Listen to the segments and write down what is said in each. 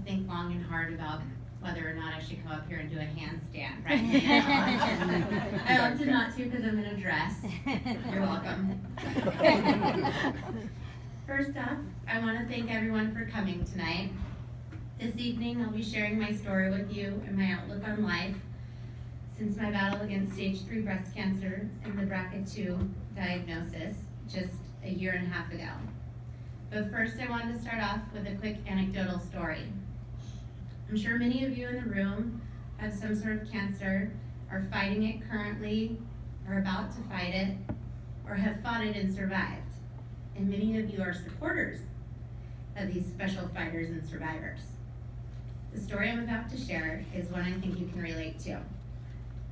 think long and hard about whether or not I should come up here and do a handstand right now. I opted not to because I'm in a dress. You're welcome. First off, I want to thank everyone for coming tonight. This evening, I'll be sharing my story with you and my outlook on life since my battle against stage 3 breast cancer and the BRCA2 diagnosis just a year and a half ago. But first, I wanted to start off with a quick anecdotal story. I'm sure many of you in the room have some sort of cancer, are fighting it currently, are about to fight it, or have fought it and survived. And many of you are supporters of these special fighters and survivors. The story I'm about to share is one I think you can relate to.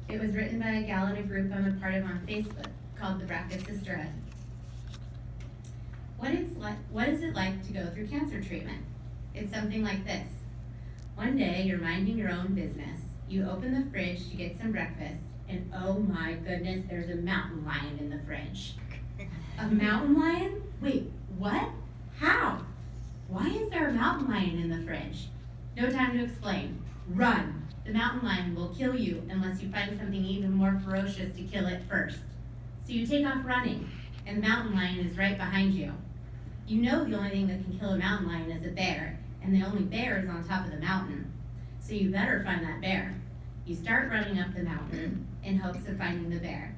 It was written by a gal in a group I'm a part of on Facebook called the BRCA Sisterhood. What is it like to go through cancer treatment? It's something like this. One day, you're minding your own business. You open the fridge to get some breakfast, and oh my goodness, there's a mountain lion in the fridge. A mountain lion? Wait, what? How? Why is there a mountain lion in the fridge? No time to explain. Run. The mountain lion will kill you unless you find something even more ferocious to kill it first. So you take off running, and the mountain lion is right behind you. You know the only thing that can kill a mountain lion is a bear, and the only bear is on top of the mountain. So you better find that bear. You start running up the mountain in hopes of finding the bear.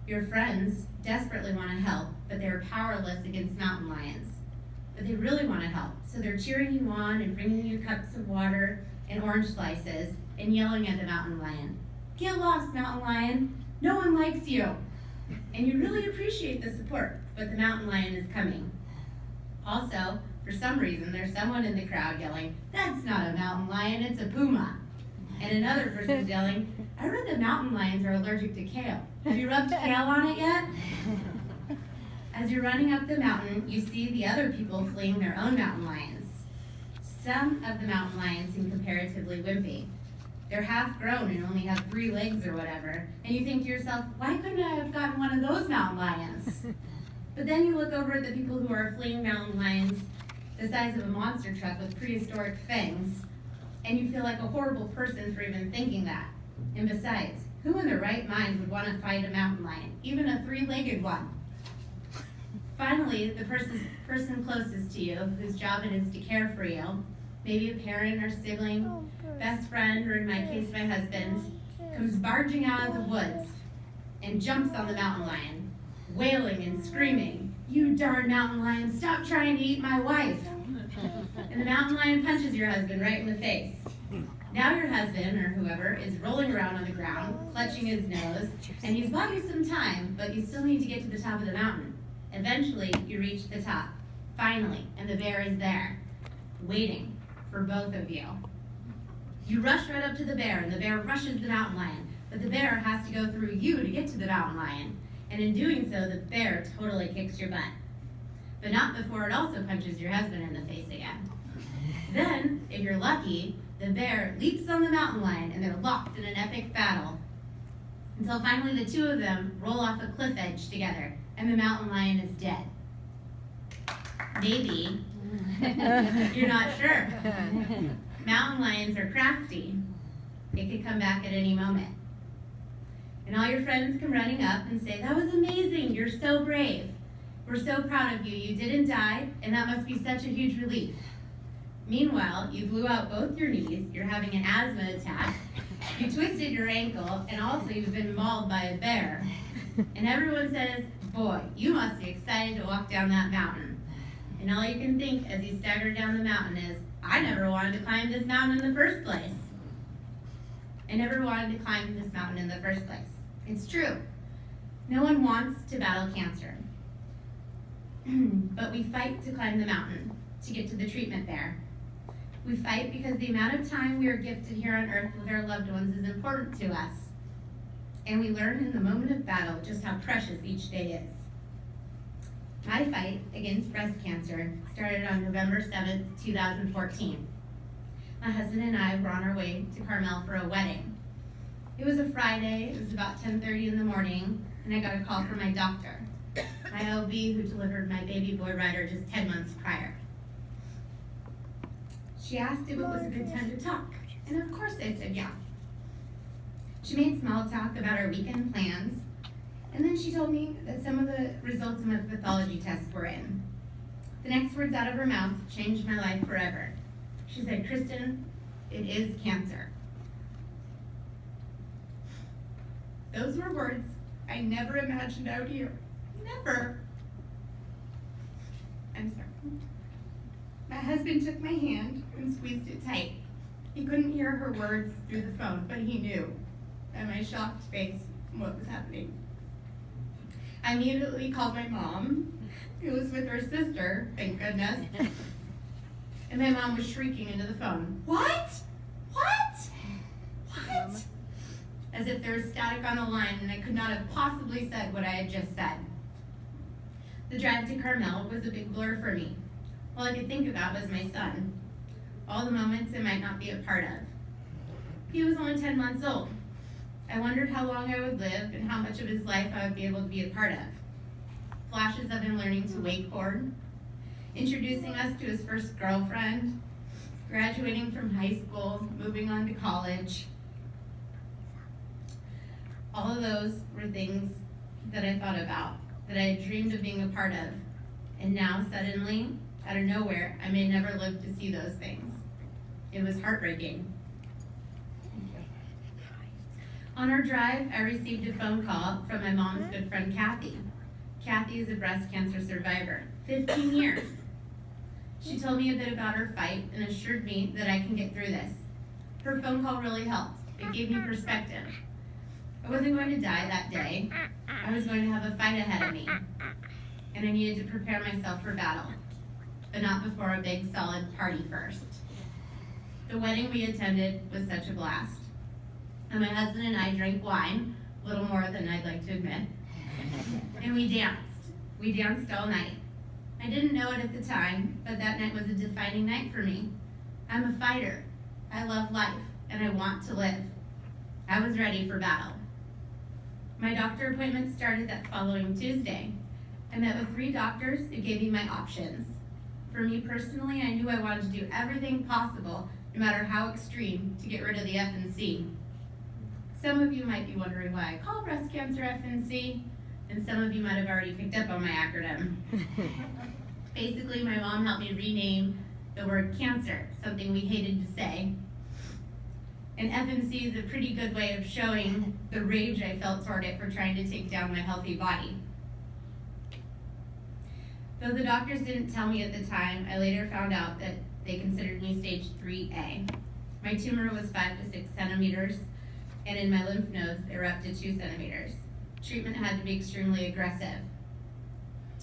Your friends desperately want to help, but they're powerless against mountain lions. But they really want to help, so they're cheering you on and bringing you cups of water and orange slices and yelling at the mountain lion. Get lost, mountain lion. No one likes you. And you really appreciate the support, but the mountain lion is coming. Also, for some reason, there's someone in the crowd yelling, that's not a mountain lion, it's a puma. And another person's yelling, I read that mountain lions are allergic to kale. Have you rubbed kale on it yet? As you're running up the mountain, you see the other people fleeing their own mountain lions. Some of the mountain lions seem comparatively wimpy. They're half grown and only have 3 legs or whatever. And you think to yourself, why couldn't I have gotten one of those mountain lions? But then you look over at the people who are fleeing mountain lions the size of a monster truck with prehistoric fangs, and you feel like a horrible person for even thinking that. And besides, who in their right mind would want to fight a mountain lion, even a 3-legged one? Finally, the person closest to you, whose job it is to care for you, maybe a parent or sibling, best friend, or in my case, my husband, comes barging out of the woods and jumps on the mountain lion, wailing and screaming, you darn mountain lion, stop trying to eat my wife. And the mountain lion punches your husband right in the face. Now your husband, or whoever, is rolling around on the ground, clutching his nose, and he's bought you some time, but you still need to get to the top of the mountain. Eventually, you reach the top, finally, and the bear is there, waiting for both of you. You rush right up to the bear, and the bear rushes the mountain lion, but the bear has to go through you to get to the mountain lion, and in doing so, the bear totally kicks your butt. But not before it also punches your husband in the face again. Then, if you're lucky, the bear leaps on the mountain lion, and they're locked in an epic battle, until finally the two of them roll off a cliff edge together, and the mountain lion is dead. Maybe. You're not sure. Mountain lions are crafty. They could come back at any moment. And all your friends come running up and say, that was amazing, you're so brave. We're so proud of you, you didn't die, and that must be such a huge relief. Meanwhile, you blew out both your knees, you're having an asthma attack, you twisted your ankle, and also you've been mauled by a bear. And everyone says, boy, you must be excited to walk down that mountain. And all you can think as you stagger down the mountain is, I never wanted to climb this mountain in the first place. I never wanted to climb this mountain in the first place. It's true. No one wants to battle cancer. But we fight to climb the mountain, to get to the treatment there. We fight because the amount of time we are gifted here on earth with our loved ones is important to us. And we learn in the moment of battle just how precious each day is. My fight against breast cancer started on November 7th, 2014. My husband and I were on our way to Carmel for a wedding. It was a Friday, it was about 10:30 in the morning, and I got a call from my doctor, my OB who delivered my baby boy Ryder just 10 months prior. She asked if it was a good time to talk, and of course I said yeah. She made small talk about our weekend plans, and then she told me that some of the results of my pathology tests were in. The next words out of her mouth changed my life forever. She said, "Kristen, it is cancer." Those were words I never imagined I would hear. Never. I'm sorry. My husband took my hand and squeezed it tight. He couldn't hear her words through the phone, but he knew by my shocked face what was happening. I immediately called my mom, who was with her sister, thank goodness. And my mom was shrieking into the phone, "What? What? What?" As if there was static on the line and I could not have possibly said what I had just said. The drive to Carmel was a big blur for me. All I could think about was my son, all the moments I might not be a part of. He was only 10 months old. I wondered how long I would live and how much of his life I would be able to be a part of. Flashes of him learning to wakeboard, introducing us to his first girlfriend, graduating from high school, moving on to college. All of those were things that I thought about, that I had dreamed of being a part of. And now, suddenly, out of nowhere, I may never live to see those things. It was heartbreaking. On our drive, I received a phone call from my mom's good friend, Kathy. Kathy is a breast cancer survivor, 15 years. She told me a bit about her fight and assured me that I can get through this. Her phone call really helped. It gave me perspective. I wasn't going to die that day. I was going to have a fight ahead of me. And I needed to prepare myself for battle, but not before a big, solid party first. The wedding we attended was such a blast. And my husband and I drank wine, a little more than I'd like to admit. And we danced. We danced all night. I didn't know it at the time, but that night was a defining night for me. I'm a fighter. I love life, and I want to live. I was ready for battle. My doctor appointment started that following Tuesday. I met with 3 doctors who gave me my options. For me personally, I knew I wanted to do everything possible, no matter how extreme, to get rid of the FNC. Some of you might be wondering why I call breast cancer FNC, and some of you might have already picked up on my acronym. Basically, my mom helped me rename the word cancer, something we hated to say. And FNC is a pretty good way of showing the rage I felt toward it for trying to take down my healthy body. Though the doctors didn't tell me at the time, I later found out that they considered me stage 3A. My tumor was 5 to 6 centimeters, and in my lymph nodes, they were up to 2 centimeters. Treatment had to be extremely aggressive.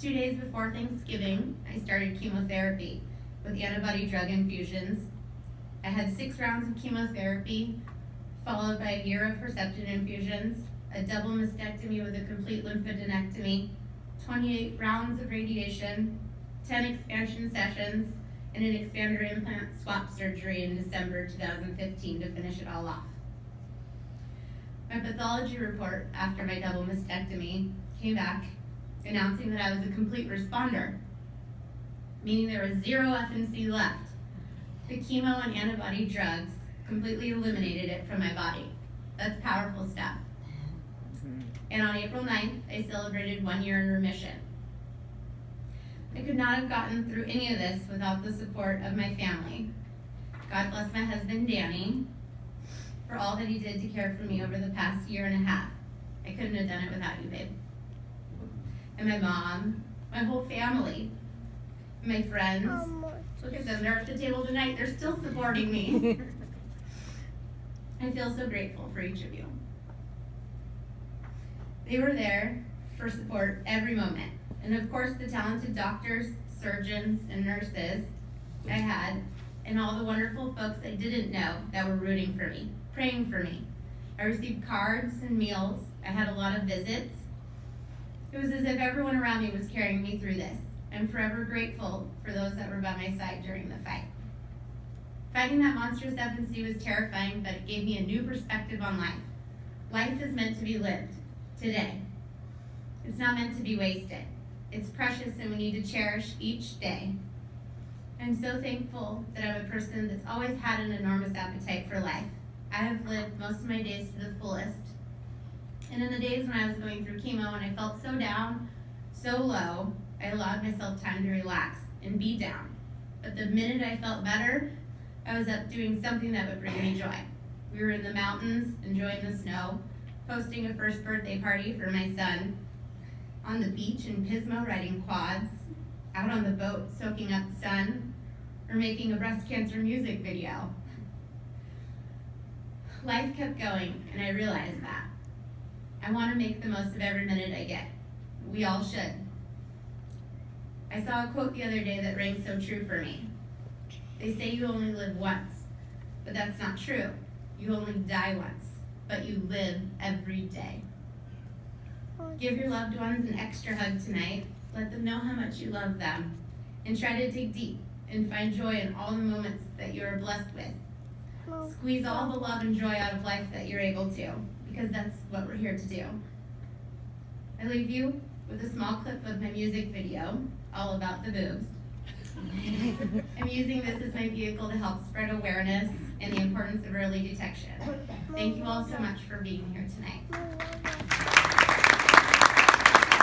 2 days before Thanksgiving, I started chemotherapy with antibody drug infusions. I had 6 rounds of chemotherapy, followed by a year of Herceptin infusions, a double mastectomy with a complete lymphadenectomy, 28 rounds of radiation, 10 expansion sessions, and an expander implant swap surgery in December 2015 to finish it all off. My pathology report after my double mastectomy came back announcing that I was a complete responder, meaning there was 0 FNC left. The chemo and antibody drugs completely eliminated it from my body. That's powerful stuff. And on April 9th, I celebrated 1 year in remission. I could not have gotten through any of this without the support of my family. God bless my husband, Danny, for all that he did to care for me over the past 1.5 years. I couldn't have done it without you, babe. And my mom, my whole family, my friends. Look at them, they're at the table tonight. They're still supporting me. I feel so grateful for each of you. They were there for support every moment. And of course, the talented doctors, surgeons, and nurses I had, and all the wonderful folks I didn't know that were rooting for me, praying for me. I received cards and meals. I had a lot of visits. It was as if everyone around me was carrying me through this. I'm forever grateful for those that were by my side during the fight. Fighting that monstrous FNC was terrifying, but it gave me a new perspective on life. Life is meant to be lived today. It's not meant to be wasted. It's precious and we need to cherish each day. I'm so thankful that I'm a person that's always had an enormous appetite for life. I have lived most of my days to the fullest. And in the days when I was going through chemo and I felt so down, so low, I allowed myself time to relax and be down. But the minute I felt better, I was up doing something that would bring me joy. We were in the mountains, enjoying the snow, hosting a first birthday party for my son, on the beach in Pismo riding quads, out on the boat soaking up the sun, or making a breast cancer music video. Life kept going, and I realized that. I want to make the most of every minute I get. We all should. I saw a quote the other day that rang so true for me. They say you only live once, but that's not true. You only die once, but you live every day. Give your loved ones an extra hug tonight. Let them know how much you love them. And try to dig deep and find joy in all the moments that you are blessed with. Squeeze all the love and joy out of life that you're able to, because that's what we're here to do. I leave you with a small clip of my music video, all about the boobs. I'm using this as my vehicle to help spread awareness and the importance of early detection. Thank you all so much for being here tonight.